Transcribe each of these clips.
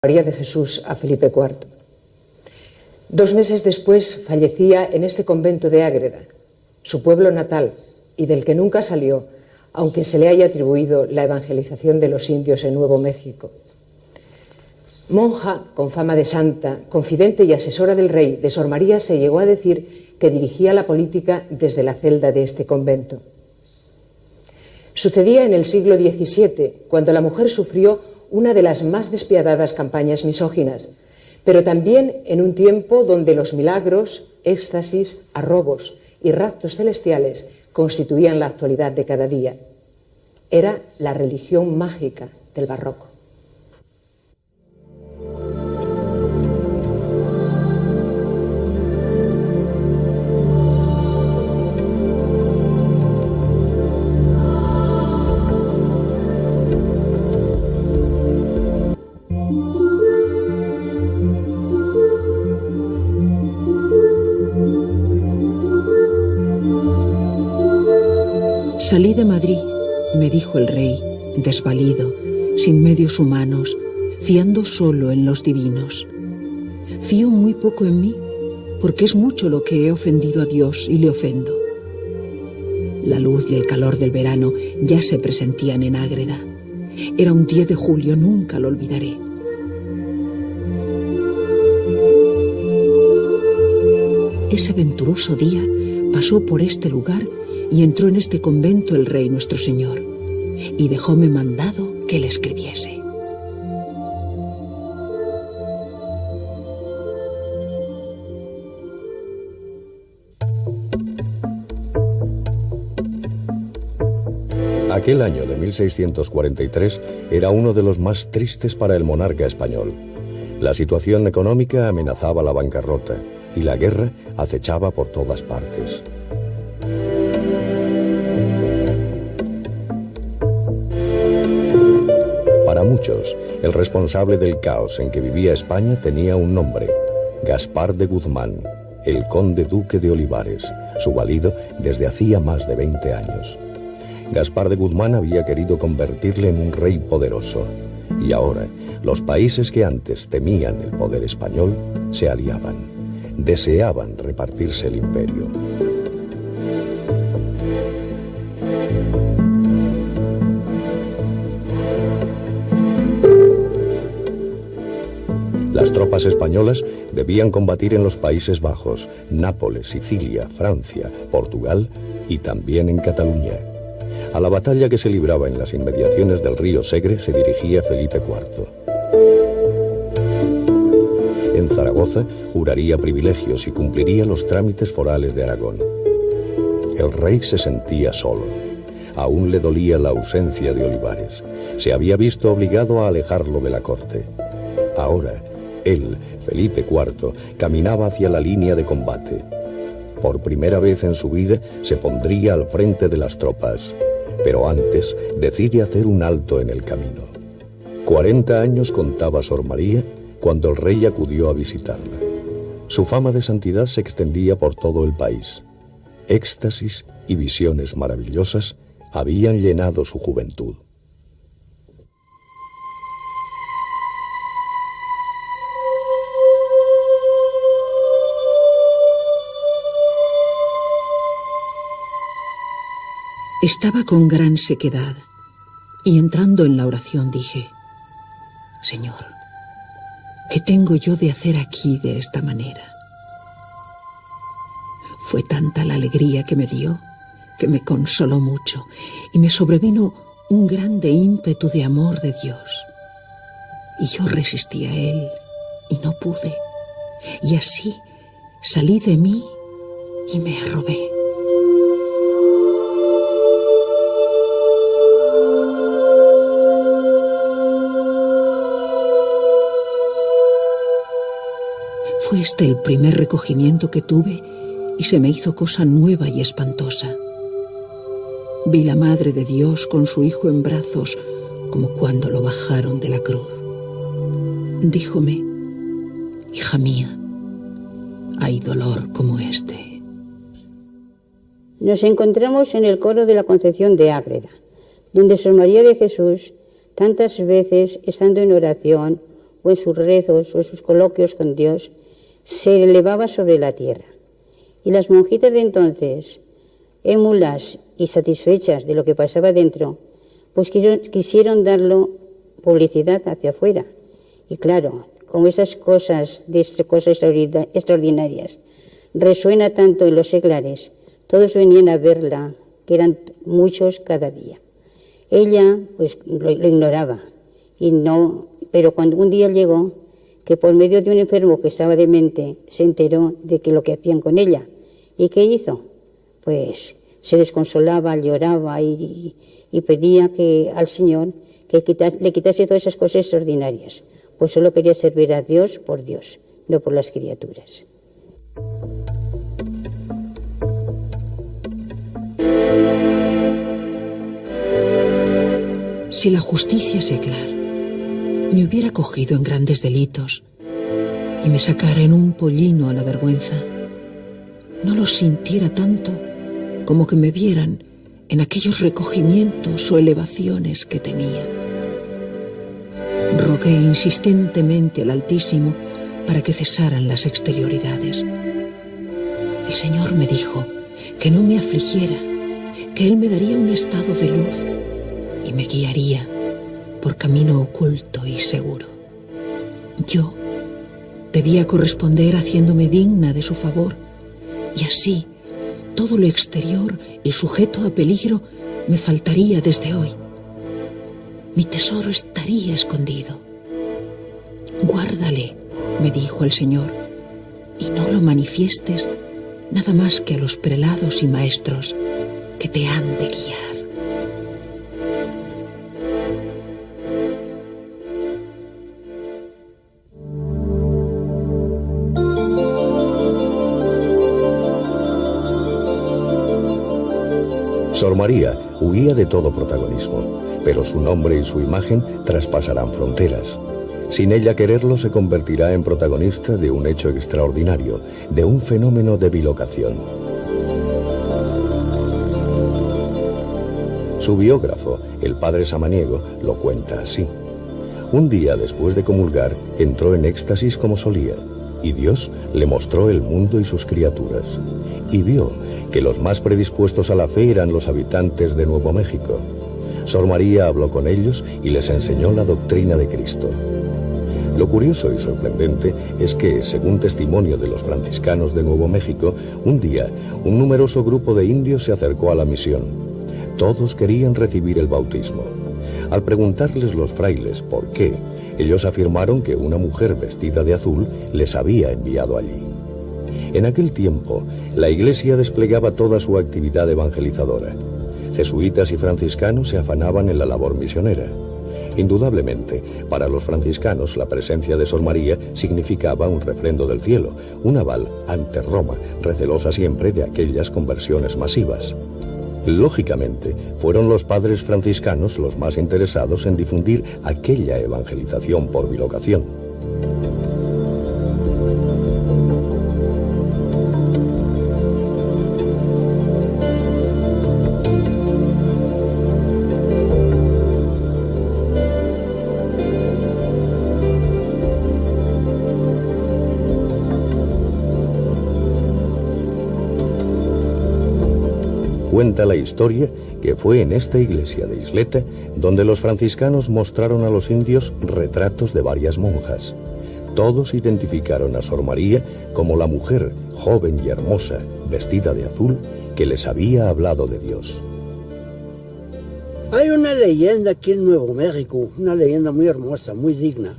María de Jesús a Felipe IV. 2 meses después fallecía en este convento de Ágreda, su pueblo natal y del que nunca salió, aunque se le haya atribuido la evangelización de los indios en Nuevo México. Monja con fama de santa, confidente y asesora del rey, de Sor María se llegó a decir que dirigía la política desde la celda de este convento. Sucedía en el siglo XVII, cuando la mujer sufrió una de las más despiadadas campañas misóginas, pero también en un tiempo donde los milagros, éxtasis, arrobos y raptos celestiales constituían la actualidad de cada día. Era la religión mágica del barroco. Salí de Madrid, me dijo el rey, desvalido, sin medios humanos, fiando solo en los divinos. Fío muy poco en mí, porque es mucho lo que he ofendido a Dios y le ofendo. La luz y el calor del verano ya se presentían en Ágreda. Era un 10 de julio, nunca lo olvidaré. Ese venturoso día pasó por este lugar y entró en este convento el rey nuestro señor, y dejóme mandado que le escribiese. Aquel año de 1643 era uno de los más tristes para el monarca español. La situación económica amenazaba la bancarrota y la guerra acechaba por todas partes. Para muchos, el responsable del caos en que vivía España tenía un nombre: Gaspar de Guzmán, el conde duque de Olivares, su valido desde hacía más de 20 años. Gaspar de Guzmán había querido convertirle en un rey poderoso, y ahora los países que antes temían el poder español se aliaban, deseaban repartirse el imperio. Las tropas españolas debían combatir en los Países Bajos, Nápoles, Sicilia, Francia, Portugal y también en Cataluña. A la batalla que se libraba en las inmediaciones del río Segre se dirigía Felipe IV. En Zaragoza juraría privilegios y cumpliría los trámites forales de Aragón. El rey se sentía solo. Aún le dolía la ausencia de Olivares. Se había visto obligado a alejarlo de la corte. Ahora, él, Felipe IV, caminaba hacia la línea de combate. Por primera vez en su vida se pondría al frente de las tropas, pero antes decide hacer un alto en el camino. 40 años contaba Sor María cuando el rey acudió a visitarla. Su fama de santidad se extendía por todo el país. Éxtasis y visiones maravillosas habían llenado su juventud. Estaba con gran sequedad, y entrando en la oración dije: Señor, ¿qué tengo yo de hacer aquí de esta manera? Fue tanta la alegría que me dio, que me consoló mucho, y me sobrevino un grande ímpetu de amor de Dios. Y yo resistí a él, y no pude, y así salí de mí y me arrobé. Fue este el primer recogimiento que tuve y se me hizo cosa nueva y espantosa. Vi la Madre de Dios con su Hijo en brazos, como cuando lo bajaron de la cruz. Díjome: hija mía, hay dolor como este. Nos encontramos en el coro de la Concepción de Ágreda, donde Sor María de Jesús, tantas veces estando en oración, o en sus rezos o en sus coloquios con Dios, se elevaba sobre la tierra. Y las monjitas de entonces, émulas y satisfechas de lo que pasaba dentro, pues quisieron darlo publicidad hacia afuera. Y claro, como esas cosas extraordinarias resuena tanto en los seglares, todos venían a verla, que eran muchos cada día. Ella pues lo ignoraba, pero cuando un día llegó, que por medio de un enfermo que estaba demente, se enteró de que lo que hacían con ella. ¿Y qué hizo? Pues se desconsolaba, lloraba y pedía al Señor que le quitase todas esas cosas extraordinarias, pues solo quería servir a Dios, no por las criaturas. Si la justicia seglar me hubiera cogido en grandes delitos y me sacara en un pollino a la vergüenza, no lo sintiera tanto como que me vieran en aquellos recogimientos o elevaciones que tenía. Rogué insistentemente al Altísimo para que cesaran las exterioridades. El Señor me dijo que no me afligiera, que Él me daría un estado de luz y me guiaría por camino oculto y seguro. Yo debía corresponder haciéndome digna de su favor, y así todo lo exterior y sujeto a peligro me faltaría desde hoy. Mi tesoro estaría escondido. Guárdale, me dijo el Señor, y no lo manifiestes nada más que a los prelados y maestros que te han de guiar. Sor María huía de todo protagonismo, pero su nombre y su imagen traspasarán fronteras. Sin ella quererlo, se convertirá en protagonista de un hecho extraordinario, de un fenómeno de bilocación. Su biógrafo, el padre Samaniego, lo cuenta así. Un día después de comulgar, entró en éxtasis como solía, y Dios le mostró el mundo y sus criaturas, y vio que los más predispuestos a la fe eran los habitantes de Nuevo México. Sor María habló con ellos y les enseñó la doctrina de Cristo. Lo curioso y sorprendente es que, según testimonio de los franciscanos de Nuevo México, un día un numeroso grupo de indios se acercó a la misión. Todos querían recibir el bautismo. Al preguntarles los frailes por qué, ellos afirmaron que una mujer vestida de azul les había enviado allí. En aquel tiempo, la Iglesia desplegaba toda su actividad evangelizadora. Jesuitas y franciscanos se afanaban en la labor misionera. Indudablemente, para los franciscanos la presencia de Sor María significaba un refrendo del cielo, un aval ante Roma, recelosa siempre de aquellas conversiones masivas. Lógicamente, fueron los padres franciscanos los más interesados en difundir aquella evangelización por bilocación. Cuenta la historia que fue en esta iglesia de Isleta donde los franciscanos mostraron a los indios retratos de varias monjas. Todos identificaron a Sor María como la mujer joven y hermosa, vestida de azul, que les había hablado de Dios. Hay una leyenda aquí en Nuevo México, una leyenda muy hermosa, muy digna.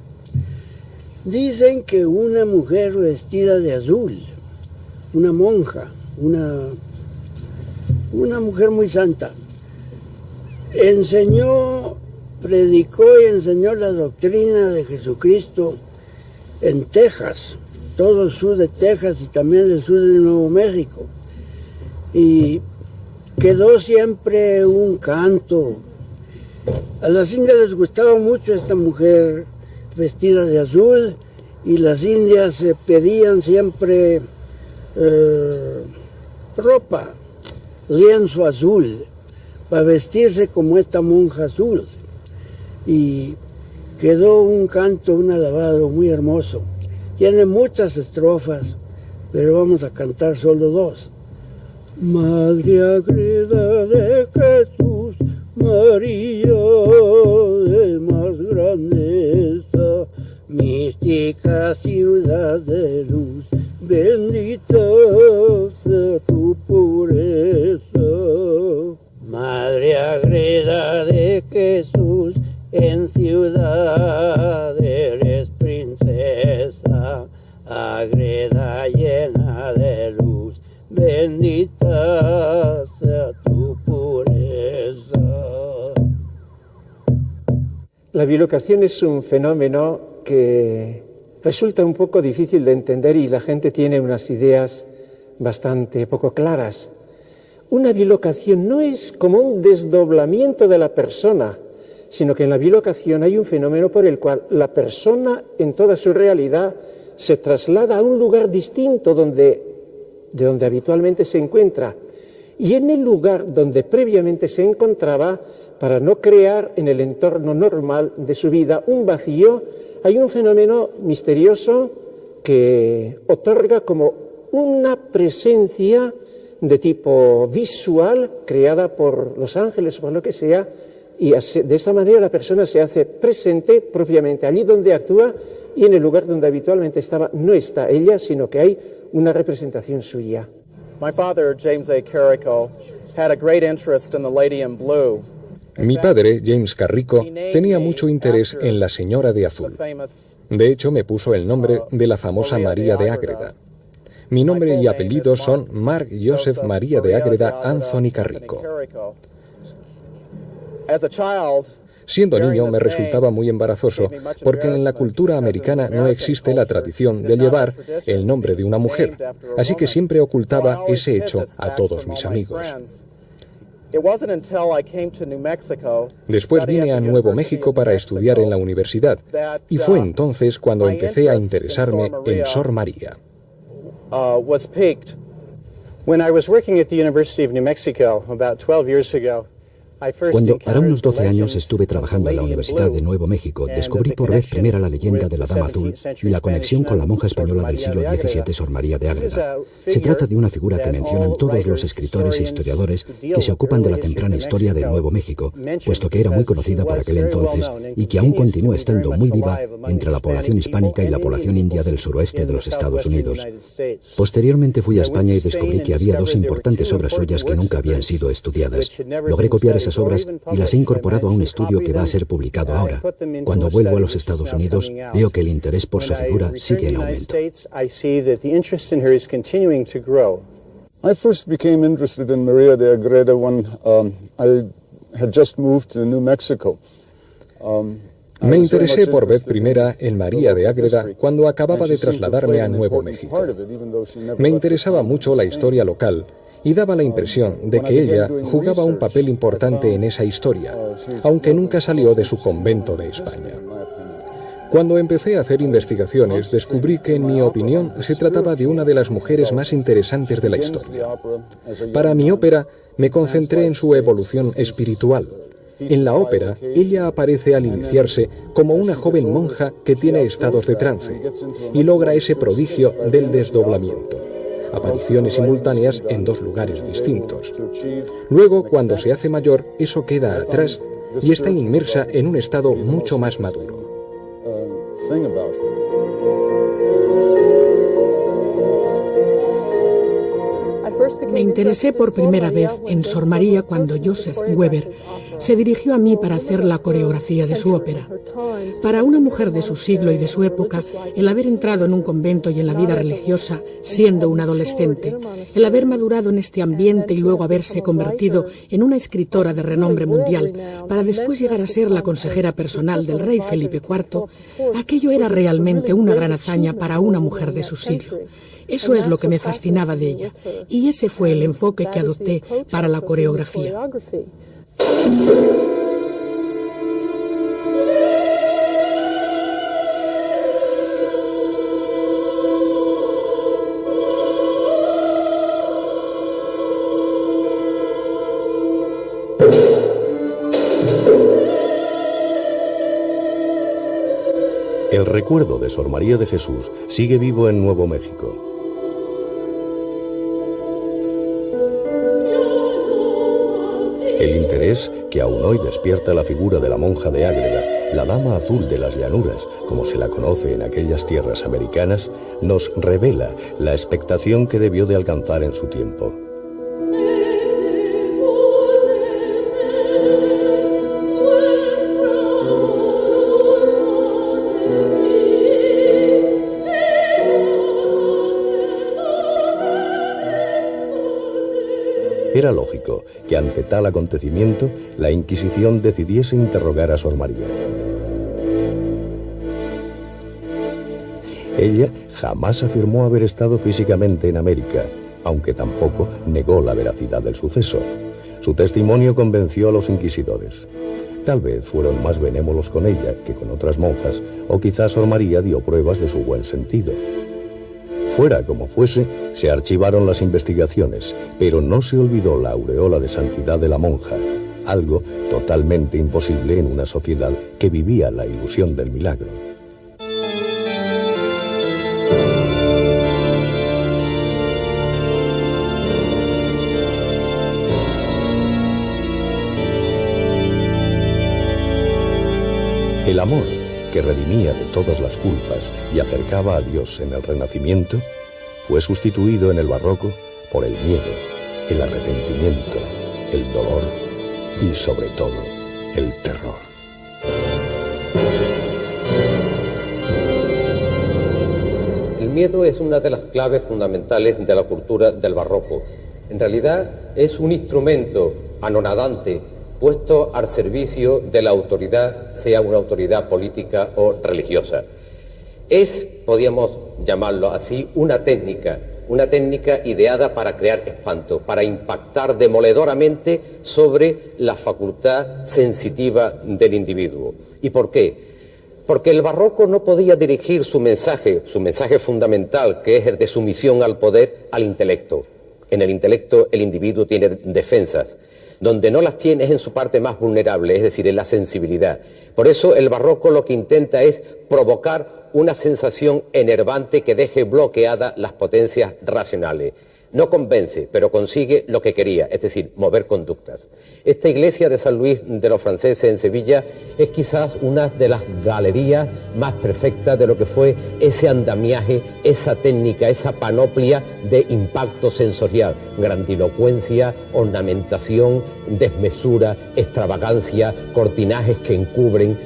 Dicen que una mujer vestida de azul, una monja, una mujer muy santa, predicó y enseñó la doctrina de Jesucristo en Texas, todo el sur de Texas y también el sur de Nuevo México. Y quedó siempre un canto. A las indias les gustaba mucho esta mujer vestida de azul y las indias pedían siempre ropa, lienzo azul, para vestirse como esta monja azul. Y quedó un canto, un alabado muy hermoso. Tiene muchas estrofas, pero vamos a cantar solo 2. Madre Agreda de Jesús, María de más grandeza, mística ciudad de luz, bendita sea tu pureza. Madre Agreda de Jesús, en ciudad eres princesa, Agreda llena de luz, bendita sea tu pureza. La bilocación es un fenómeno que resulta un poco difícil de entender y la gente tiene unas ideas bastante poco claras. Una bilocación no es como un desdoblamiento de la persona, sino que en la bilocación hay un fenómeno por el cual la persona en toda su realidad se traslada a un lugar distinto de donde habitualmente se encuentra, y en el lugar donde previamente se encontraba, para no crear en el entorno normal de su vida un vacío, hay un fenómeno misterioso que otorga como una presencia de tipo visual creada por los ángeles o por lo que sea, y de esta manera la persona se hace presente propiamente allí donde actúa, y en el lugar donde habitualmente estaba no está ella, sino que hay una representación suya. My father, James A. Carrico, had a great interest in the Lady in Blue. Mi padre, James Carrico, tenía mucho interés en la Señora de Azul. De hecho, me puso el nombre de la famosa María de Ágreda. Mi nombre y apellido son Mark Joseph María de Ágreda Anthony Carrico. Siendo niño me resultaba muy embarazoso porque en la cultura americana no existe la tradición de llevar el nombre de una mujer, así que siempre ocultaba ese hecho a todos mis amigos. Después vine a Nuevo México para estudiar en la universidad y fue entonces cuando empecé a interesarme en Sor María. Cuando, para unos 12 años, estuve trabajando en la Universidad de Nuevo México, descubrí por vez primera la leyenda de la Dama Azul y la conexión con la monja española del siglo XVII, Sor María de Ágreda. Se trata de una figura que mencionan todos los escritores e historiadores que se ocupan de la temprana historia de Nuevo México, puesto que era muy conocida por aquel entonces y que aún continúa estando muy viva entre la población hispánica y la población india del suroeste de los Estados Unidos. Posteriormente fui a España y descubrí que había 2 importantes obras suyas que nunca habían sido estudiadas. Logré copiar esas obras y las he incorporado a un estudio que va a ser publicado ahora. Cuando vuelvo a los Estados Unidos, veo que el interés por su figura sigue en aumento. I first became interested in María de Ágreda when I had just moved to New Mexico. Me interesé por vez primera en María de Ágreda cuando acababa de trasladarme a Nuevo México. Me interesaba mucho la historia local y daba la impresión de que ella jugaba un papel importante en esa historia, aunque nunca salió de su convento de España. Cuando empecé a hacer investigaciones, descubrí que, en mi opinión, se trataba de una de las mujeres más interesantes de la historia. Para mi ópera, me concentré en su evolución espiritual. En la ópera, ella aparece al iniciarse como una joven monja que tiene estados de trance y logra ese prodigio del desdoblamiento. Apariciones simultáneas en 2 lugares distintos. Luego, cuando se hace mayor, eso queda atrás y está inmersa en un estado mucho más maduro. Me interesé por primera vez en Sor María cuando Joseph Weber se dirigió a mí para hacer la coreografía de su ópera. Para una mujer de su siglo y de su época, el haber entrado en un convento y en la vida religiosa siendo una adolescente, el haber madurado en este ambiente y luego haberse convertido en una escritora de renombre mundial, para después llegar a ser la consejera personal del rey Felipe IV, aquello era realmente una gran hazaña para una mujer de su siglo. Eso es lo que me fascinaba de ella, y ese fue el enfoque que adopté para la coreografía. El recuerdo de Sor María de Jesús sigue vivo en Nuevo México. El interés que aún hoy despierta la figura de la monja de Ágreda, la Dama Azul de las Llanuras, como se la conoce en aquellas tierras americanas, nos revela la expectación que debió de alcanzar en su tiempo. Era lógico que ante tal acontecimiento la Inquisición decidiese interrogar a Sor María. Ella jamás afirmó haber estado físicamente en América, aunque tampoco negó la veracidad del suceso. Su testimonio convenció a los inquisidores. Tal vez fueron más benévolos con ella que con otras monjas, o quizás Sor María dio pruebas de su buen sentido. Fuera como fuese, se archivaron las investigaciones, pero no se olvidó la aureola de santidad de la monja, algo totalmente imposible en una sociedad que vivía la ilusión del milagro. El amor, que redimía de todas las culpas y acercaba a Dios en el Renacimiento, fue sustituido en el Barroco por el miedo, el arrepentimiento, el dolor y, sobre todo, el terror. El miedo es una de las claves fundamentales de la cultura del Barroco. En realidad es un instrumento anonadante puesto al servicio de la autoridad, sea una autoridad política o religiosa. Es, podríamos llamarlo así, una técnica ideada para crear espanto, para impactar demoledoramente sobre la facultad sensitiva del individuo. ¿Y por qué? Porque el Barroco no podía dirigir su mensaje fundamental, que es el de sumisión al poder, al intelecto. En el intelecto el individuo tiene defensas. Donde no las tiene es en su parte más vulnerable, es decir, en la sensibilidad. Por eso el Barroco lo que intenta es provocar una sensación enervante que deje bloqueadas las potencias racionales. No convence, pero consigue lo que quería, es decir, mover conductas. Esta iglesia de San Luis de los Franceses en Sevilla es quizás una de las galerías más perfectas de lo que fue ese andamiaje, esa técnica, esa panoplia de impacto sensorial, grandilocuencia, ornamentación, desmesura, extravagancia, cortinajes que encubren.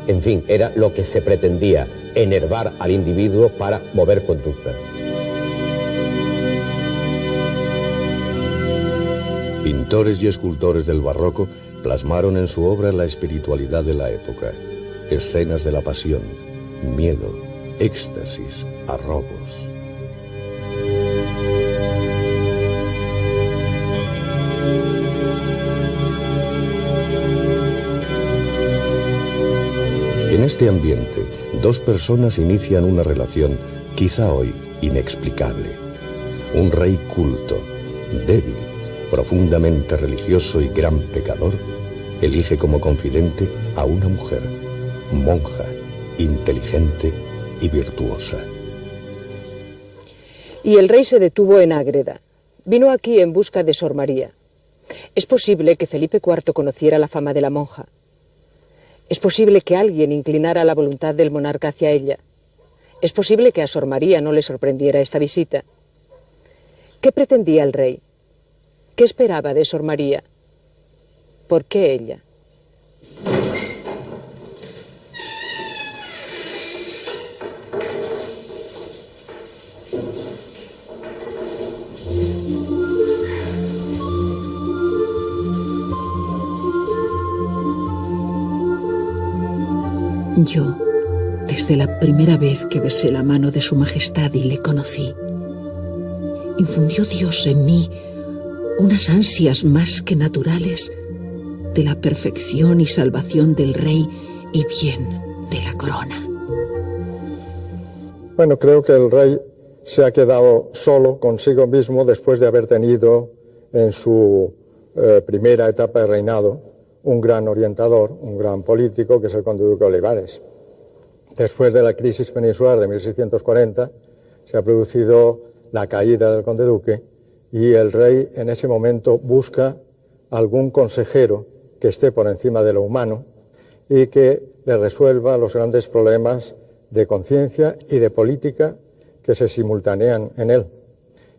En fin, era lo que se pretendía, enervar al individuo para mover conductas. Pintores y escultores del Barroco plasmaron en su obra la espiritualidad de la época, escenas de la pasión, miedo, éxtasis, arrobos. En este ambiente, dos personas inician una relación, quizá hoy inexplicable. Un rey culto, débil, profundamente religioso y gran pecador, elige como confidente a una mujer, monja, inteligente y virtuosa. Y el rey se detuvo en Ágreda. Vino aquí en busca de Sor María. Es posible que Felipe IV conociera la fama de la monja. Es posible que alguien inclinara la voluntad del monarca hacia ella. Es posible que a Sor María no le sorprendiera esta visita. ¿Qué pretendía el rey? ¿Qué esperaba de Sor María? ¿Por qué ella? Yo, desde la primera vez que besé la mano de Su Majestad y le conocí, infundió Dios en mí unas ansias más que naturales de la perfección y salvación del rey y bien de la corona. Bueno, creo que el rey se ha quedado solo consigo mismo después de haber tenido en su primera etapa de reinado un gran orientador, un gran político, que es el conde duque Olivares. después de la crisis peninsular de 1640, se ha producido la caída del conde duque y el rey en ese momento busca algún consejero que esté por encima de lo humano y que le resuelva los grandes problemas de conciencia y de política que se simultanean en él.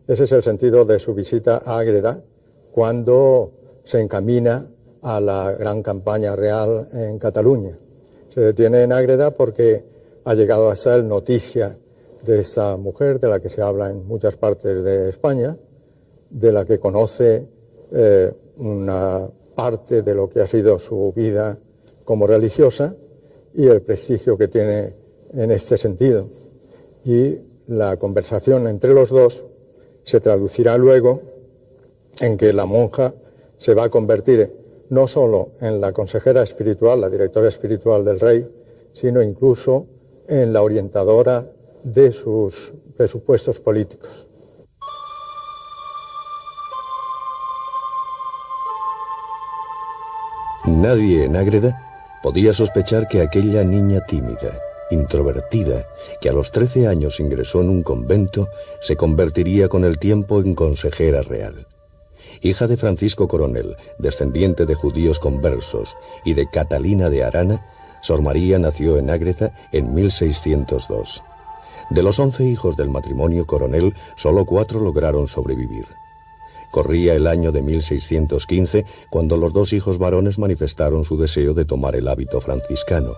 Ese es el sentido de su visita a Ágreda cuando se encamina a la gran campaña real en Cataluña. Se detiene en Ágreda porque ha llegado hasta él noticia de esta mujer, de la que se habla en muchas partes de España, de la que conoce una parte de lo que ha sido su vida como religiosa y el prestigio que tiene en este sentido. Y la conversación entre los dos se traducirá luego en que la monja se va a convertir no solo en la consejera espiritual, la directora espiritual del rey, sino incluso en la orientadora de sus presupuestos políticos. Nadie en Ágreda podía sospechar que aquella niña tímida, introvertida, que a los 13 años ingresó en un convento, se convertiría con el tiempo en consejera real. Hija de Francisco Coronel, descendiente de judíos conversos, y de Catalina de Arana, Sor María nació en Ágreda en 1602. De los 11 hijos del matrimonio Coronel, solo 4 lograron sobrevivir. Corría el año de 1615 cuando los 2 hijos varones manifestaron su deseo de tomar el hábito franciscano.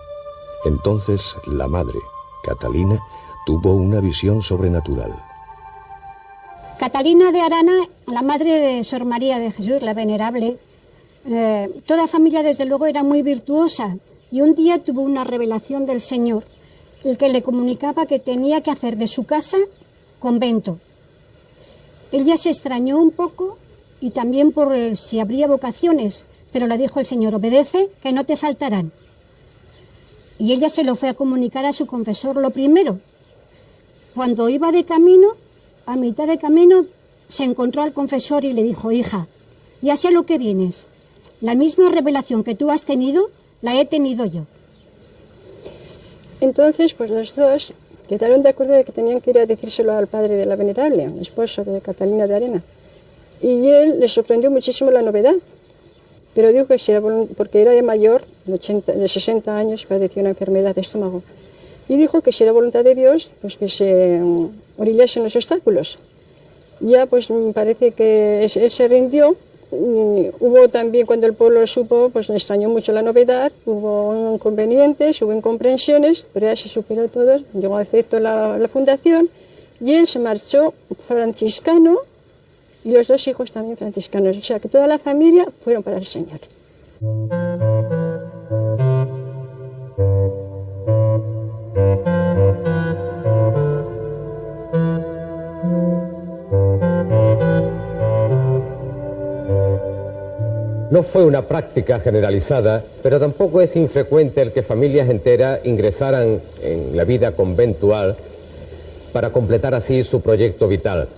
Entonces la madre, Catalina, tuvo una visión sobrenatural. Catalina de Arana, la madre de Sor María de Jesús, la venerable, toda familia desde luego era muy virtuosa y un día tuvo una revelación del Señor, el que le comunicaba que tenía que hacer de su casa convento. Ella se extrañó un poco y también por si habría vocaciones, pero le dijo el Señor: obedece, que no te faltarán. Y ella se lo fue a comunicar a su confesor lo primero. Cuando iba de camino, a mitad de camino, se encontró al confesor y le dijo: hija, ya sé a lo que vienes. La misma revelación que tú has tenido, la he tenido yo. Entonces, pues los dos quedaron de acuerdo de que tenían que ir a decírselo al padre de la venerable, el esposo de Catalina de Arana. Y él le sorprendió muchísimo la novedad, pero dijo que si era porque era mayor, de 60 años, padecía una enfermedad de estómago. Y dijo que si era voluntad de Dios, pues que se orillasen los obstáculos. Ya pues parece que él se rindió. Hubo también, cuando el pueblo lo supo, pues le extrañó mucho la novedad, hubo inconvenientes, hubo incomprensiones, pero ya se superó todo, llegó a efecto la fundación y él se marchó franciscano y los 2 hijos también franciscanos, o sea que toda la familia fueron para el Señor. No fue una práctica generalizada, pero tampoco es infrecuente el que familias enteras ingresaran en la vida conventual para completar así su proyecto vital.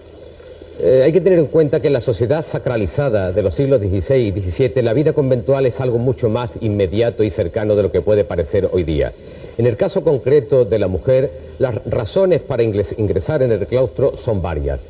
Hay que tener en cuenta que en la sociedad sacralizada de los siglos XVI y XVII la vida conventual es algo mucho más inmediato y cercano de lo que puede parecer hoy día. En el caso concreto de la mujer, las razones para ingresar en el claustro son varias.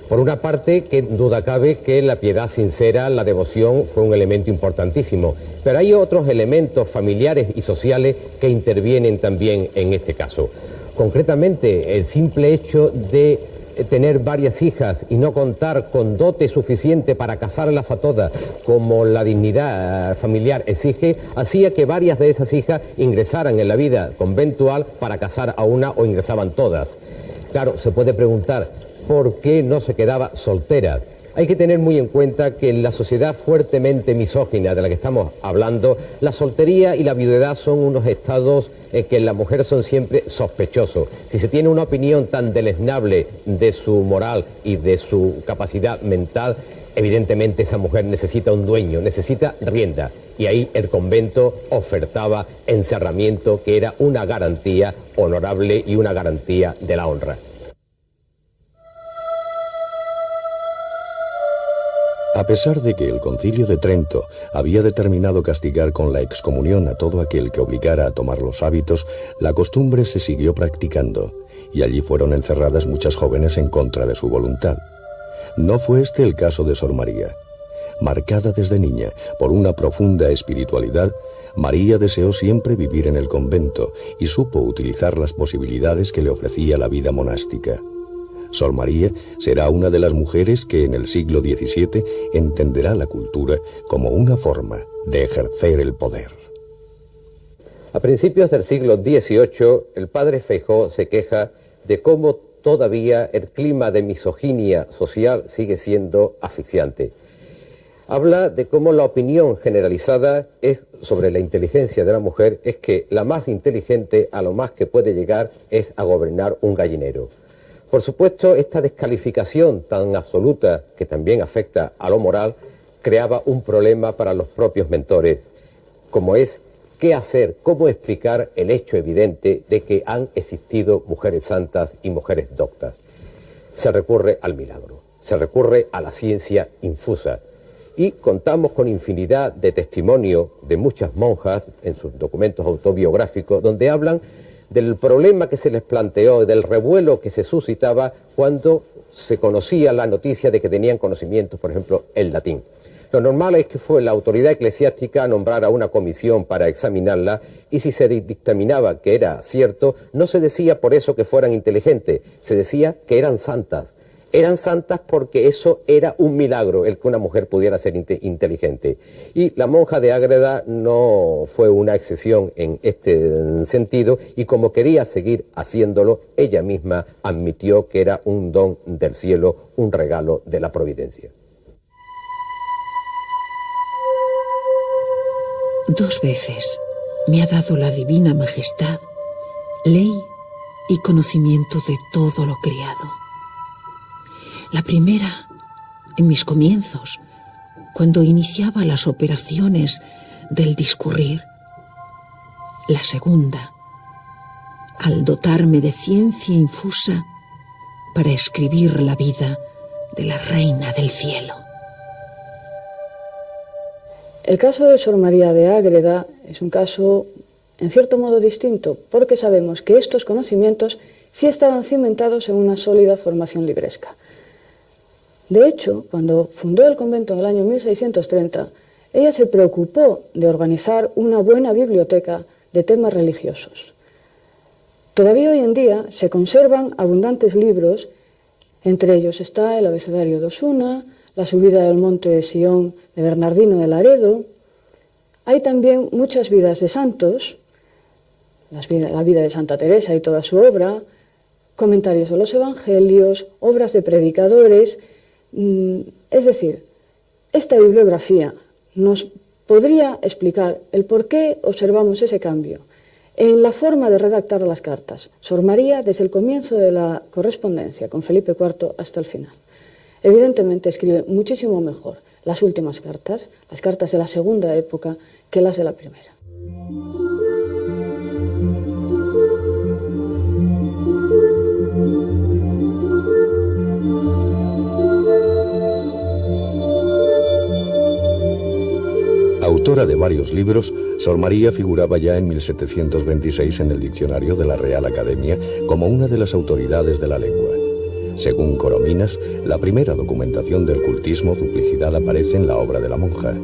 Por una parte, que duda cabe que la piedad sincera, la devoción, fue un elemento importantísimo, pero hay otros elementos familiares y sociales que intervienen también en este caso. Concretamente, el simple hecho de tener varias hijas y no contar con dote suficiente para casarlas a todas, como la dignidad familiar exige, hacía que varias de esas hijas ingresaran en la vida conventual para casar a una o ingresaban todas. Claro, se puede preguntar, ¿por qué no se quedaba soltera? Hay que tener muy en cuenta que en la sociedad fuertemente misógina de la que estamos hablando, la soltería y la viudedad son unos estados que en la mujer son siempre sospechosos. Si se tiene una opinión tan deleznable de su moral y de su capacidad mental, evidentemente esa mujer necesita un dueño, necesita rienda. Y ahí el convento ofertaba encerramiento, que era una garantía honorable y una garantía de la honra. A pesar de que el Concilio de Trento había determinado castigar con la excomunión a todo aquel que obligara a tomar los hábitos, la costumbre se siguió practicando, y allí fueron encerradas muchas jóvenes en contra de su voluntad. No fue este el caso de Sor María. Marcada desde niña por una profunda espiritualidad, María deseó siempre vivir en el convento y supo utilizar las posibilidades que le ofrecía la vida monástica. Sor María será una de las mujeres que en el siglo XVII entenderá la cultura como una forma de ejercer el poder. A principios del siglo XVIII, el padre Feijoo se queja de cómo todavía el clima de misoginia social sigue siendo asfixiante. Habla de cómo la opinión generalizada sobre la inteligencia de la mujer es que la más inteligente a lo más que puede llegar es a gobernar un gallinero. Por supuesto, esta descalificación tan absoluta, que también afecta a lo moral, creaba un problema para los propios mentores, como es qué hacer, cómo explicar el hecho evidente de que han existido mujeres santas y mujeres doctas. Se recurre al milagro, se recurre a la ciencia infusa, y contamos con infinidad de testimonios de muchas monjas en sus documentos autobiográficos, donde hablan del problema que se les planteó, del revuelo que se suscitaba cuando se conocía la noticia de que tenían conocimientos, por ejemplo, el latín. Lo normal es que fue la autoridad eclesiástica a nombrar a una comisión para examinarla, y si se dictaminaba que era cierto, no se decía por eso que fueran inteligentes, se decía que eran santas. Eran santas porque eso era un milagro, el que una mujer pudiera ser inteligente. Y la monja de Ágreda no fue una excepción en este sentido, y como quería seguir haciéndolo, ella misma admitió que era un don del cielo, un regalo de la providencia. 2 veces me ha dado la divina majestad ley y conocimiento de todo lo creado. La primera, en mis comienzos, cuando iniciaba las operaciones del discurrir. La segunda, al dotarme de ciencia infusa para escribir la vida de la Reina del Cielo. El caso de Sor María de Ágreda es un caso, en cierto modo, distinto, porque sabemos que estos conocimientos sí estaban cimentados en una sólida formación libresca. De hecho, cuando fundó el convento en el año 1630, ella se preocupó de organizar una buena biblioteca de temas religiosos. Todavía hoy en día se conservan abundantes libros, entre ellos está el Abecedario de Osuna, la subida del monte de Sion de Bernardino de Laredo. Hay también muchas vidas de santos, la vida de Santa Teresa y toda su obra, comentarios de los evangelios, obras de predicadores. Es decir, esta bibliografía nos podría explicar el por qué observamos ese cambio en la forma de redactar las cartas. Sor María, desde el comienzo de la correspondencia con Felipe IV hasta el final, evidentemente escribe muchísimo mejor las últimas cartas, las cartas de la segunda época, que las de la primera. Autora de varios libros, Sor María figuraba ya en 1726 en el diccionario de la Real Academia como una de las autoridades de la lengua. Según Corominas, la primera documentación del cultismo duplicidad aparece en la obra de la monja.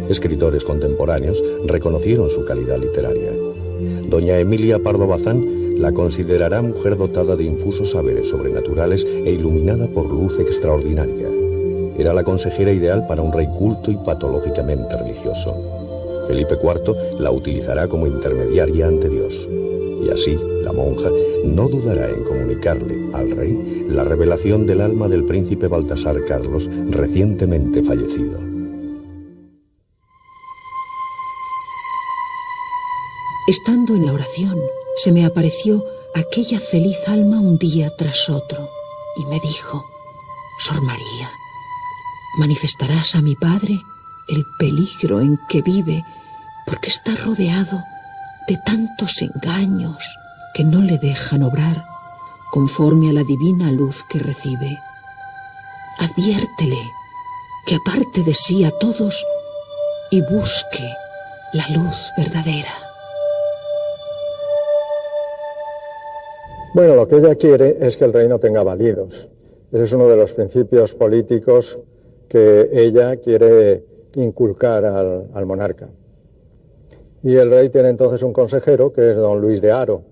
Escritores contemporáneos reconocieron su calidad literaria. Doña Emilia Pardo Bazán la considerará mujer dotada de infusos saberes sobrenaturales e iluminada por luz extraordinaria. Era la consejera ideal para un rey culto y patológicamente religioso. Felipe IV la utilizará como intermediaria ante Dios. Y así, la monja no dudará en comunicarle al rey la revelación del alma del príncipe Baltasar Carlos, recientemente fallecido. Estando en la oración, se me apareció aquella feliz alma un día tras otro, y me dijo: Sor María, manifestarás a mi padre el peligro en que vive, porque está rodeado de tantos engaños que no le dejan obrar conforme a la divina luz que recibe. Adviértele que aparte de sí a todos y busque la luz verdadera. Bueno, lo que ella quiere es que el rey no tenga validos. Ese es uno de los principios políticos que ella quiere inculcar al monarca. Y el rey tiene entonces un consejero que es don Luis de Haro.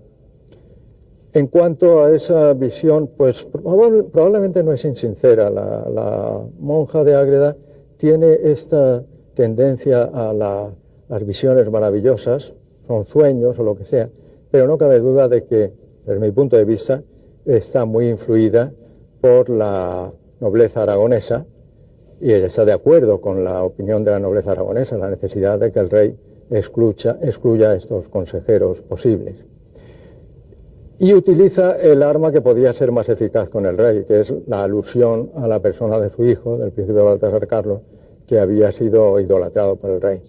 En cuanto a esa visión, pues probablemente no es insincera. La monja de Ágreda tiene esta tendencia a las visiones maravillosas, son sueños o lo que sea, pero no cabe duda de que, desde mi punto de vista, está muy influida por la nobleza aragonesa, y ella está de acuerdo con la opinión de la nobleza aragonesa, la necesidad de que el rey excluya a estos consejeros posibles. Y utiliza el arma que podía ser más eficaz con el rey, que es la alusión a la persona de su hijo, del príncipe Baltasar Carlos, que había sido idolatrado por el rey.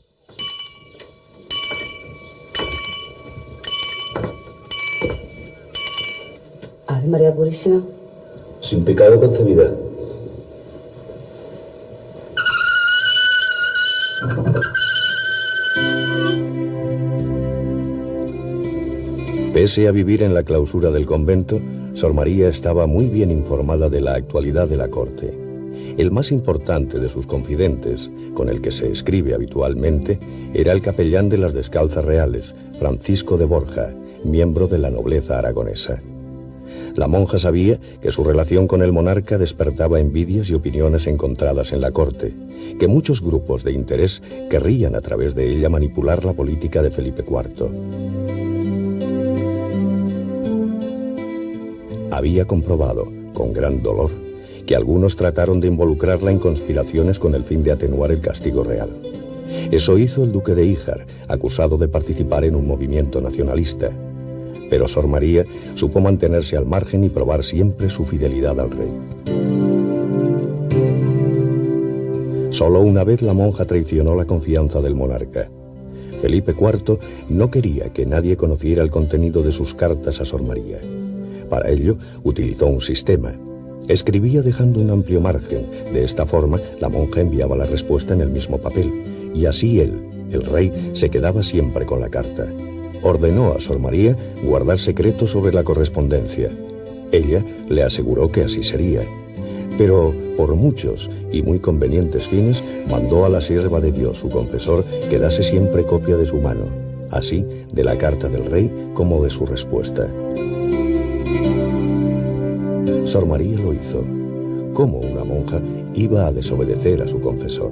Ave María Purísima. Sin pecado concebida. Pese a vivir en la clausura del convento, Sor María estaba muy bien informada de la actualidad de la corte. El más importante de sus confidentes, con el que se escribe habitualmente, era el capellán de las Descalzas Reales, Francisco de Borja, miembro de la nobleza aragonesa. La monja sabía que su relación con el monarca despertaba envidias y opiniones encontradas en la corte, que muchos grupos de interés querrían a través de ella manipular la política de Felipe IV. Había comprobado, con gran dolor, que algunos trataron de involucrarla en conspiraciones con el fin de atenuar el castigo real. Eso hizo el duque de Híjar, acusado de participar en un movimiento nacionalista. Pero Sor María supo mantenerse al margen y probar siempre su fidelidad al rey. Solo una vez la monja traicionó la confianza del monarca. Felipe IV no quería que nadie conociera el contenido de sus cartas a Sor María. Para ello, utilizó un sistema. Escribía dejando un amplio margen. De esta forma, la monja enviaba la respuesta en el mismo papel. Y así él, el rey, se quedaba siempre con la carta. Ordenó a Sor María guardar secreto sobre la correspondencia. Ella le aseguró que así sería. Pero, por muchos y muy convenientes fines, mandó a la sierva de Dios, su confesor, que dase siempre copia de su mano, así de la carta del rey como de su respuesta. Sor María lo hizo. ¿Cómo una monja iba a desobedecer a su confesor?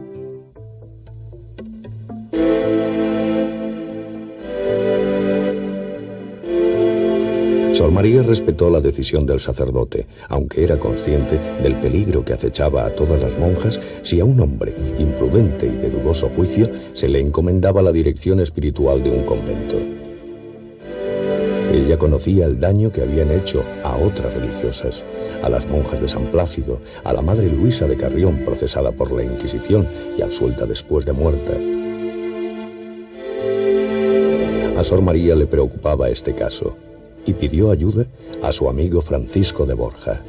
Sor María respetó la decisión del sacerdote, aunque era consciente del peligro que acechaba a todas las monjas si a un hombre imprudente y de dudoso juicio se le encomendaba la dirección espiritual de un convento. Ella conocía el daño que habían hecho a otras religiosas, a las monjas de San Plácido, a la Madre Luisa de Carrión, procesada por la Inquisición y absuelta después de muerta. A Sor María le preocupaba este caso y pidió ayuda a su amigo Francisco de Borja.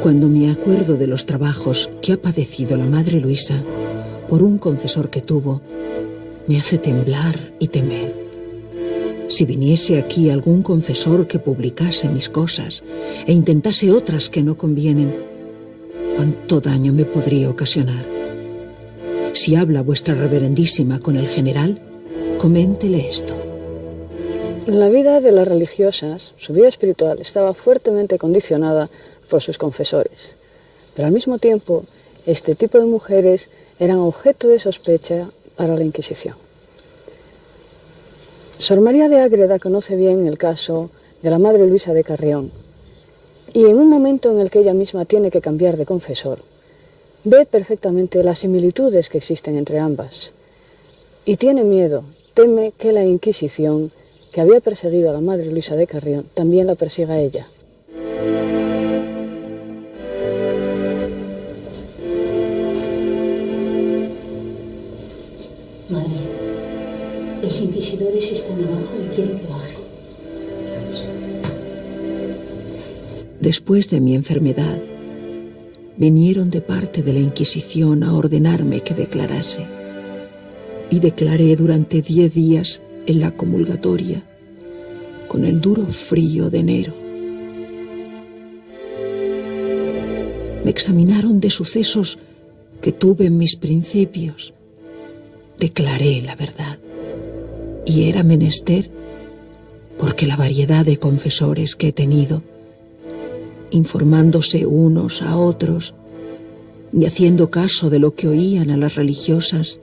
Cuando me acuerdo de los trabajos que ha padecido la Madre Luisa por un confesor que tuvo, me hace temblar y temer. Si viniese aquí algún confesor que publicase mis cosas e intentase otras que no convienen, ¿cuánto daño me podría ocasionar? Si habla vuestra reverendísima con el general, coméntele esto. En la vida de las religiosas, su vida espiritual estaba fuertemente condicionada por sus confesores, pero al mismo tiempo, este tipo de mujeres eran objeto de sospecha para la Inquisición. Sor María de Ágreda conoce bien el caso de la Madre Luisa de Carrión y en un momento en el que ella misma tiene que cambiar de confesor, ve perfectamente las similitudes que existen entre ambas y tiene miedo, teme que la Inquisición, que había perseguido a la Madre Luisa de Carrión, también la persiga a ella. Después de mi enfermedad, vinieron de parte de la Inquisición a ordenarme que declarase. Y declaré durante 10 días en la comulgatoria, con el duro frío de enero. Me examinaron de sucesos que tuve en mis principios. Declaré la verdad. Y era menester, porque la variedad de confesores que he tenido, informándose unos a otros, y haciendo caso de lo que oían a las religiosas,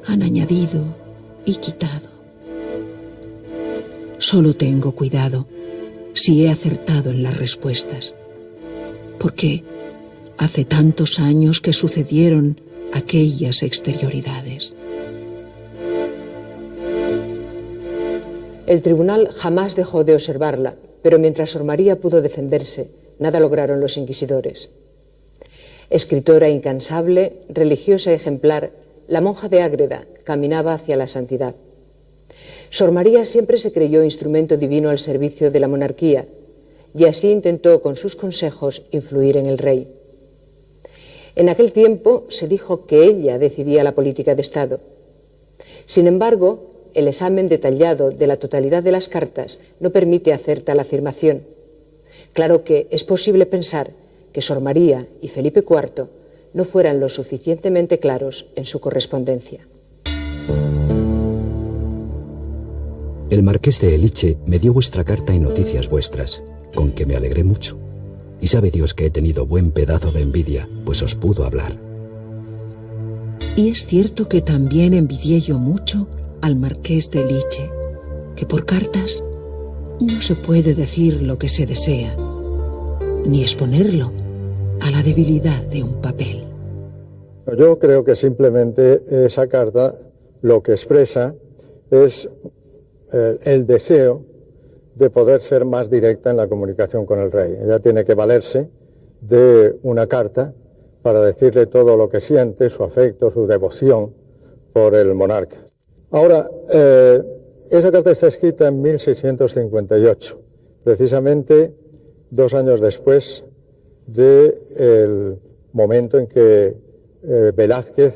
han añadido y quitado. Solo tengo cuidado si he acertado en las respuestas, porque hace tantos años que sucedieron aquellas exterioridades. El tribunal jamás dejó de observarla, pero mientras Sor María pudo defenderse, nada lograron los inquisidores. Escritora incansable, religiosa ejemplar, la monja de Ágreda caminaba hacia la santidad. Sor María siempre se creyó instrumento divino al servicio de la monarquía y así intentó con sus consejos influir en el rey. En aquel tiempo se dijo que ella decidía la política de Estado. Sin embargo, el examen detallado de la totalidad de las cartas no permite hacer tal afirmación. Claro que es posible pensar que Sor María y Felipe IV no fueran lo suficientemente claros en su correspondencia. El marqués de Eliche me dio vuestra carta y noticias vuestras, con que me alegré mucho. Y sabe Dios que he tenido buen pedazo de envidia, pues os pudo hablar. Y es cierto que también envidié yo mucho al marqués de Eliche, que por cartas no se puede decir lo que se desea, ni exponerlo a la debilidad de un papel. Yo creo que simplemente esa carta lo que expresa es el deseo de poder ser más directa en la comunicación con el rey. Ella tiene que valerse de una carta para decirle todo lo que siente, su afecto, su devoción por el monarca. Ahora, esa carta está escrita en 1658, precisamente 2 años después del momento en que Velázquez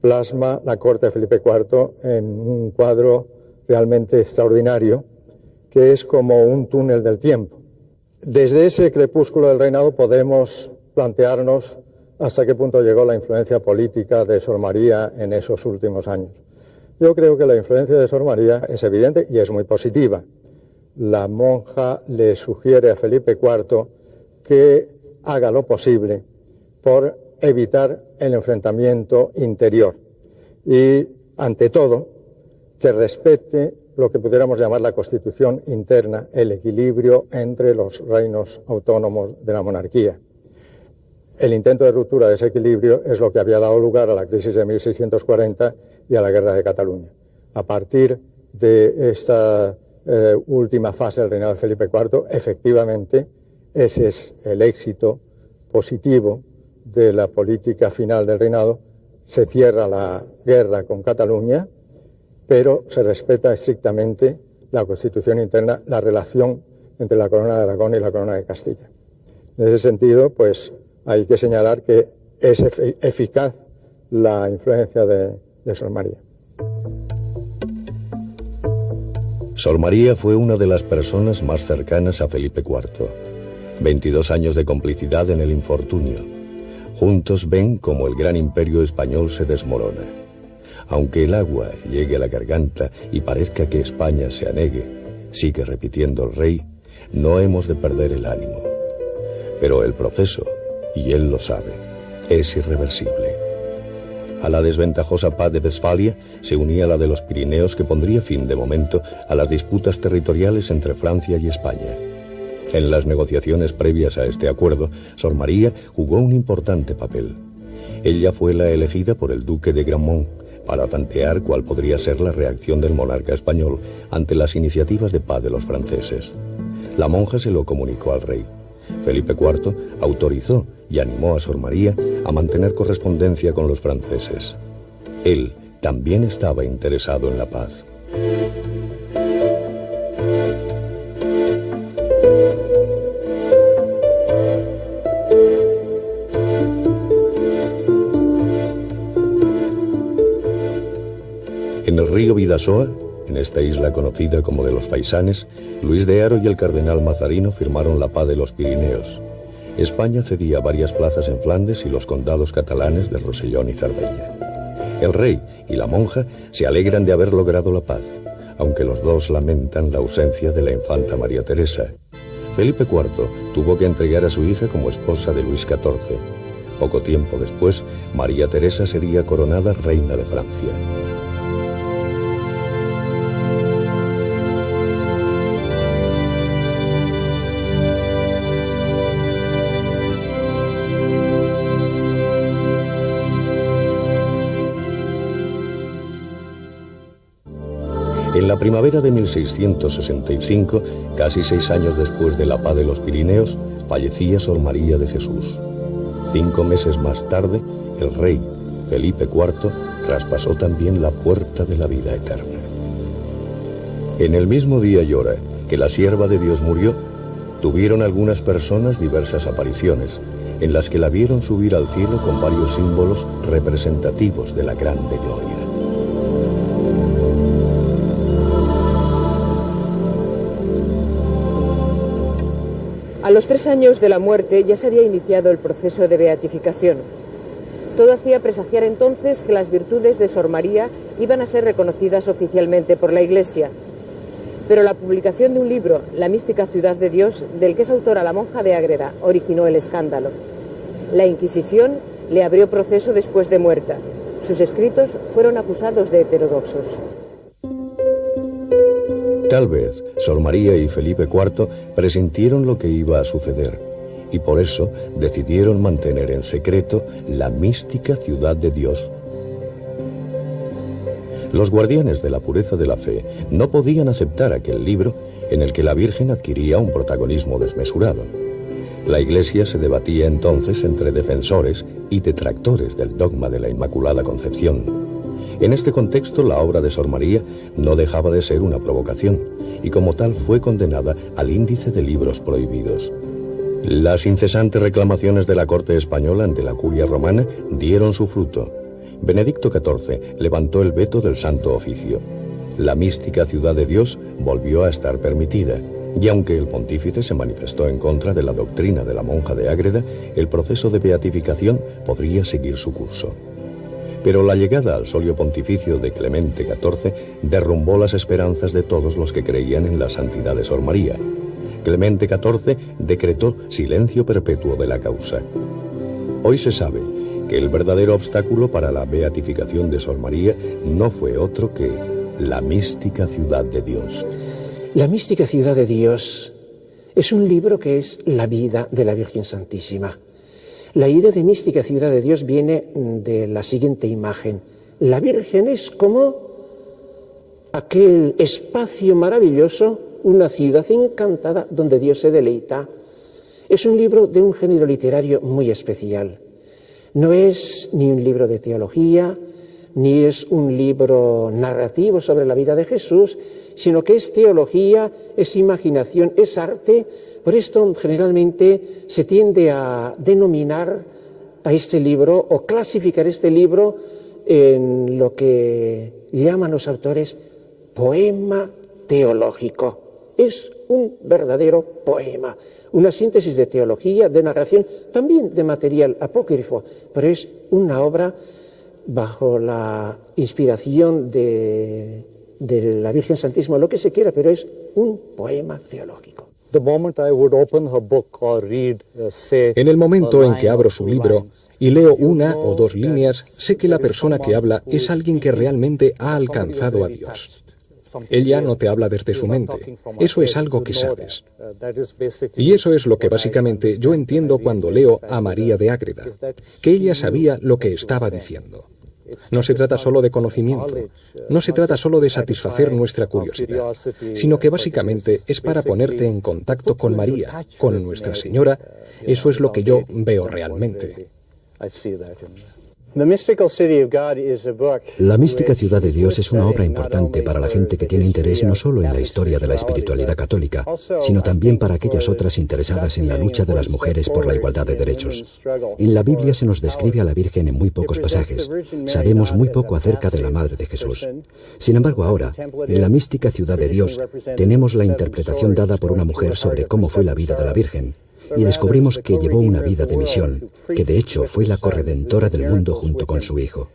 plasma la corte de Felipe IV en un cuadro realmente extraordinario, que es como un túnel del tiempo. Desde ese crepúsculo del reinado podemos plantearnos hasta qué punto llegó la influencia política de Sor María en esos últimos años. Yo creo que la influencia de Sor María es evidente y es muy positiva. La monja le sugiere a Felipe IV que haga lo posible por evitar el enfrentamiento interior y, ante todo, que respete lo que pudiéramos llamar la constitución interna, el equilibrio entre los reinos autónomos de la monarquía. El intento de ruptura de ese equilibrio es lo que había dado lugar a la crisis de 1640 y a la guerra de Cataluña. A partir de esta última fase del reinado de Felipe IV, efectivamente, ese es el éxito positivo de la política final del reinado. Se cierra la guerra con Cataluña, pero se respeta estrictamente la constitución interna, la relación entre la corona de Aragón y la corona de Castilla. En ese sentido, pues hay que señalar que es eficaz la influencia de Sor María. Sor María fue una de las personas más cercanas a Felipe IV. 22 años de complicidad en el infortunio. Juntos ven cómo el gran imperio español se desmorona. Aunque el agua llegue a la garganta y parezca que España se anegue, sigue repitiendo el rey, no hemos de perder el ánimo. Pero el proceso, y él lo sabe, es irreversible. A la desventajosa paz de Westfalia se unía la de los Pirineos, que pondría fin de momento a las disputas territoriales entre Francia y España. En las negociaciones previas a este acuerdo, Sor María jugó un importante papel. Ella fue la elegida por el duque de Gramont para tantear cuál podría ser la reacción del monarca español ante las iniciativas de paz de los franceses. La monja se lo comunicó al rey. Felipe IV autorizó y animó a Sor María a mantener correspondencia con los franceses. Él también estaba interesado en la paz. En el río Bidasoa, en esta isla conocida como de los Faisanes, Luis de Haro y el cardenal Mazarino firmaron la paz de los Pirineos. España cedía varias plazas en Flandes y los condados catalanes de Rosellón y Cerdeña. El rey y la monja se alegran de haber logrado la paz, aunque los dos lamentan la ausencia de la infanta María Teresa. Felipe IV tuvo que entregar a su hija como esposa de Luis XIV. Poco tiempo después, María Teresa sería coronada reina de Francia. En la primavera de 1665, casi 6 años después de la paz de los Pirineos, fallecía Sor María de Jesús. 5 meses más tarde, el rey Felipe IV traspasó también la puerta de la vida eterna. En el mismo día y hora que la sierva de Dios murió, tuvieron algunas personas diversas apariciones, en las que la vieron subir al cielo con varios símbolos representativos de la grande gloria. A los 3 años de la muerte ya se había iniciado el proceso de beatificación. Todo hacía presagiar entonces que las virtudes de Sor María iban a ser reconocidas oficialmente por la Iglesia. Pero la publicación de un libro, La mística ciudad de Dios, del que es autora la monja de Ágreda, originó el escándalo. La Inquisición le abrió proceso después de muerta. Sus escritos fueron acusados de heterodoxos. Tal vez Sor María y Felipe IV presintieron lo que iba a suceder y por eso decidieron mantener en secreto la mística ciudad de Dios. Los guardianes de la pureza de la fe no podían aceptar aquel libro en el que la Virgen adquiría un protagonismo desmesurado. La Iglesia se debatía entonces entre defensores y detractores del dogma de la Inmaculada Concepción. En este contexto, la obra de Sor María no dejaba de ser una provocación, y como tal fue condenada al índice de libros prohibidos. Las incesantes reclamaciones de la corte española ante la curia romana dieron su fruto. Benedicto XIV levantó el veto del Santo Oficio. La mística ciudad de Dios volvió a estar permitida, y aunque el pontífice se manifestó en contra de la doctrina de la monja de Ágreda, el proceso de beatificación podría seguir su curso. Pero la llegada al solio pontificio de Clemente XIV derrumbó las esperanzas de todos los que creían en la santidad de Sor María. Clemente XIV decretó silencio perpetuo de la causa. Hoy se sabe que el verdadero obstáculo para la beatificación de Sor María no fue otro que la mística ciudad de Dios. La mística ciudad de Dios es un libro que es la vida de la Virgen Santísima. La idea de mística ciudad de Dios viene de la siguiente imagen. La Virgen es como aquel espacio maravilloso, una ciudad encantada donde Dios se deleita. Es un libro de un género literario muy especial. No es ni un libro de teología, ni es un libro narrativo sobre la vida de Jesús, sino que es teología, es imaginación, es arte. Por esto generalmente se tiende a denominar a este libro o clasificar este libro en lo que llaman los autores poema teológico. Es un verdadero poema, una síntesis de teología, de narración, también de material apócrifo, pero es una obra bajo la inspiración de la Virgen Santísima, lo que se quiera, pero es un poema teológico. En el momento en que abro su libro y leo 1 o 2 líneas, sé que la persona que habla es alguien que realmente ha alcanzado a Dios. Ella no te habla desde su mente, eso es algo que sabes. Y eso es lo que básicamente yo entiendo cuando leo a María de Ágreda, que ella sabía lo que estaba diciendo. No se trata solo de conocimiento, no se trata solo de satisfacer nuestra curiosidad, sino que básicamente es para ponerte en contacto con María, con Nuestra Señora. Eso es lo que yo veo realmente. La mística ciudad de Dios es una obra importante para la gente que tiene interés no solo en la historia de la espiritualidad católica, sino también para aquellas otras interesadas en la lucha de las mujeres por la igualdad de derechos. En la Biblia se nos describe a la Virgen en muy pocos pasajes. Sabemos muy poco acerca de la Madre de Jesús. Sin embargo, ahora, en la mística ciudad de Dios, tenemos la interpretación dada por una mujer sobre cómo fue la vida de la Virgen. Y descubrimos que llevó una vida de misión, que de hecho fue la corredentora del mundo junto con su hijo.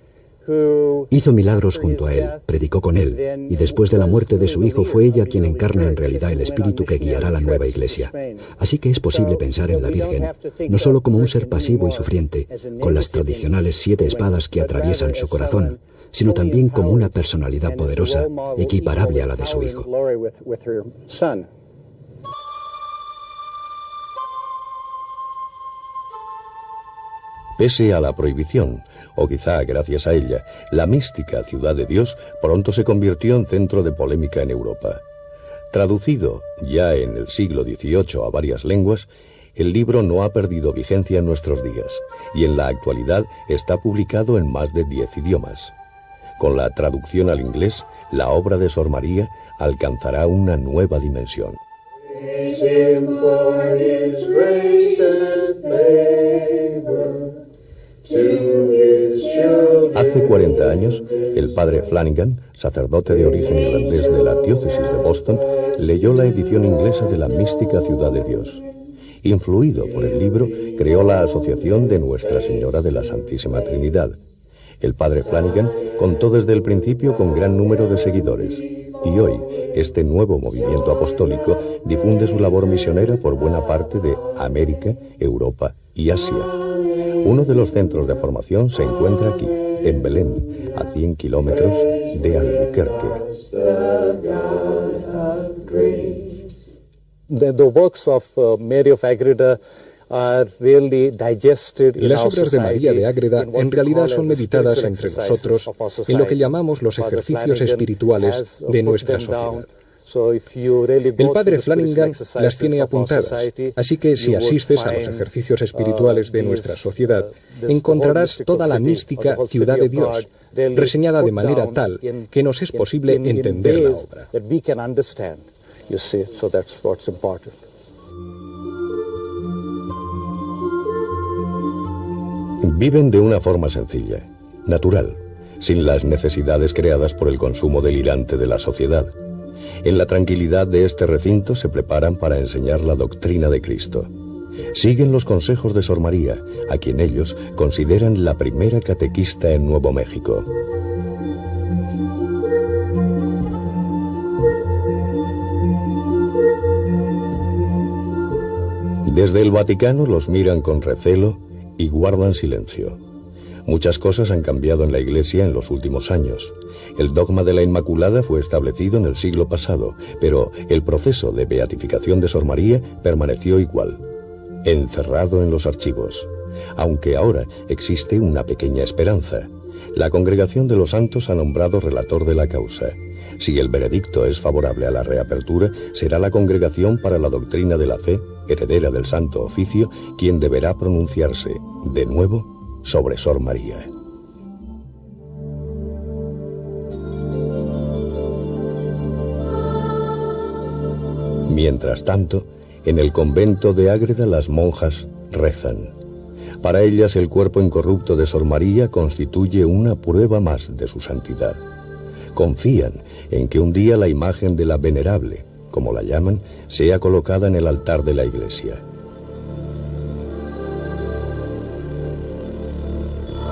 Hizo milagros junto a él, predicó con él, y después de la muerte de su hijo fue ella quien encarna en realidad el espíritu que guiará la nueva iglesia. Así que es posible pensar en la Virgen, no solo como un ser pasivo y sufriente, con las tradicionales 7 espadas que atraviesan su corazón, sino también como una personalidad poderosa, equiparable a la de su hijo. Pese a la prohibición, o quizá gracias a ella, la mística ciudad de Dios pronto se convirtió en centro de polémica en Europa. Traducido ya en el siglo XVIII a varias lenguas, el libro no ha perdido vigencia en nuestros días y en la actualidad está publicado en más de 10 idiomas. Con la traducción al inglés, la obra de Sor María alcanzará una nueva dimensión. Hace 40 años, el padre Flanagan, sacerdote de origen irlandés de la diócesis de Boston, leyó la edición inglesa de la mística ciudad de Dios. Influido por el libro, creó la Asociación de Nuestra Señora de la Santísima Trinidad. El padre Flanagan contó desde el principio con gran número de seguidores, y hoy este nuevo movimiento apostólico difunde su labor misionera por buena parte de América, Europa y Asia. Uno de los centros de formación se encuentra aquí, en Belén, a 100 kilómetros de Albuquerque. The works of Mary of Agreda are really digested in Las our obras de María de Ágreda society in what en we realidad call son as the meditadas spiritual entre exercises nosotros of our en lo que society. llamamos los Father ejercicios Flanagan espirituales has de put nuestra them sociedad. down. So if you really go El to padre the spiritual Flanagan las exercises tiene of our apuntadas, society, así que si you would asistes a los find, ejercicios espirituales de nuestra these, sociedad, the encontrarás whole toda la mystical mística city, or the whole ciudad city de of Dios, God, really reseñada de put manera down tal in- que nos es posible in entender la ways obra. that we can understand, you see, so that's what's important. Viven de una forma sencilla, natural, sin las necesidades creadas por el consumo delirante de la sociedad. En la tranquilidad de este recinto se preparan para enseñar la doctrina de Cristo. Siguen los consejos de Sor María, a quien ellos consideran la primera catequista en Nuevo México. Desde el Vaticano los miran con recelo y guardan silencio. Muchas cosas han cambiado en la Iglesia en los últimos años. El dogma de la Inmaculada fue establecido en el siglo pasado, pero el proceso de beatificación de Sor María permaneció igual, encerrado en los archivos. Aunque ahora existe una pequeña esperanza. La Congregación de los Santos ha nombrado relator de la causa. Si el veredicto es favorable a la reapertura, será la Congregación para la Doctrina de la Fe, heredera del Santo Oficio, quien deberá pronunciarse, de nuevo, sobre Sor María. Mientras tanto, en el convento de Ágreda las monjas rezan. Para ellas el cuerpo incorrupto de Sor María constituye una prueba más de su santidad. Confían en que un día la imagen de la Venerable, como la llaman, sea colocada en el altar de la iglesia.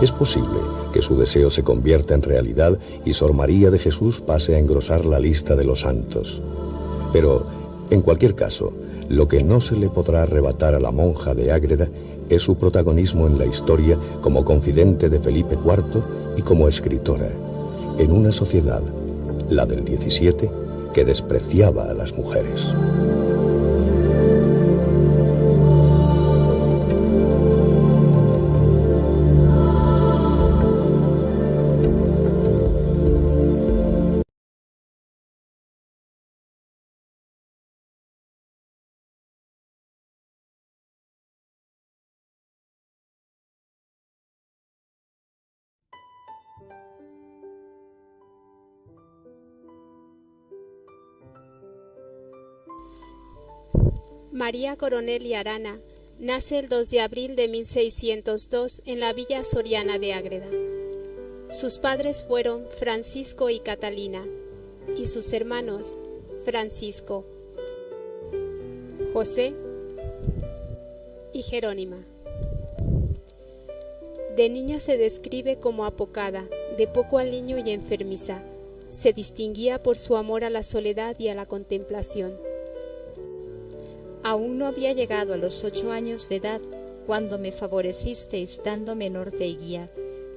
Es posible que su deseo se convierta en realidad y Sor María de Jesús pase a engrosar la lista de los santos. Pero, en cualquier caso, lo que no se le podrá arrebatar a la monja de Ágreda es su protagonismo en la historia como confidente de Felipe IV y como escritora, en una sociedad, la del 17, que despreciaba a las mujeres. María Coronel y Arana nace el 2 de abril de 1602 en la villa soriana de Ágreda. Sus padres fueron Francisco y Catalina, y sus hermanos Francisco, José y Jerónima. De niña se describe como apocada, de poco aliño y enfermiza. Se distinguía por su amor a la soledad y a la contemplación. Aún no había llegado a los 8 años de edad cuando me favoreciste estando menor de guía,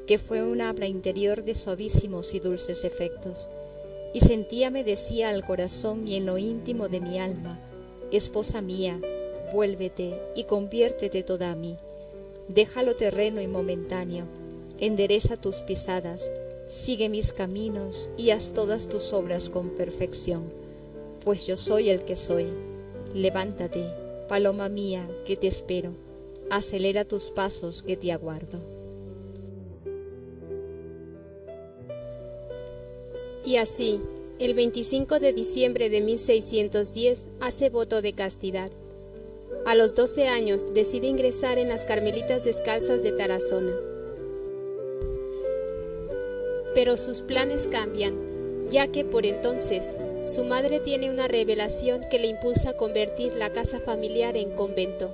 que fue un habla interior de suavísimos y dulces efectos. Y sentía me decía al corazón y en lo íntimo de mi alma: esposa mía, vuélvete y conviértete toda a mí. Deja lo terreno y momentáneo, endereza tus pisadas, sigue mis caminos y haz todas tus obras con perfección, pues yo soy el que soy. Levántate, paloma mía, que te espero, acelera tus pasos que te aguardo. Y así, el 25 de diciembre de 1610 hace voto de castidad. A los 12 años decide ingresar en las Carmelitas Descalzas de Tarazona. Pero sus planes cambian, ya que por entonces su madre tiene una revelación que le impulsa a convertir la casa familiar en convento.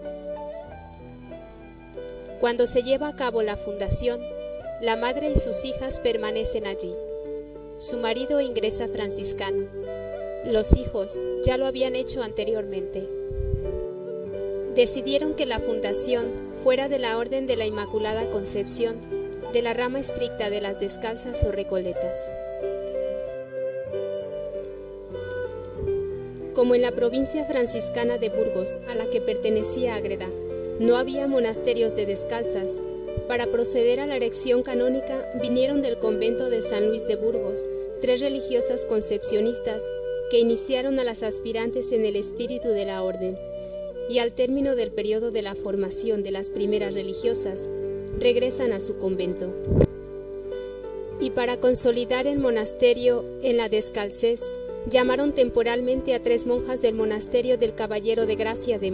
Cuando se lleva a cabo la fundación, la madre y sus hijas permanecen allí. Su marido ingresa franciscano. Los hijos ya lo habían hecho anteriormente. Decidieron que la fundación fuera de la Orden de la Inmaculada Concepción, de la rama estricta de las Descalzas o Recoletas. Como en la provincia franciscana de Burgos, a la que pertenecía Ágreda, no había monasterios de descalzas, para proceder a la erección canónica vinieron del convento de San Luis de Burgos 3 religiosas concepcionistas que iniciaron a las aspirantes en el espíritu de la orden, y al término del periodo de la formación de las primeras religiosas, regresan a su convento. Y para consolidar el monasterio en la descalcez, llamaron temporalmente a 3 monjas del monasterio del Caballero de Gracia de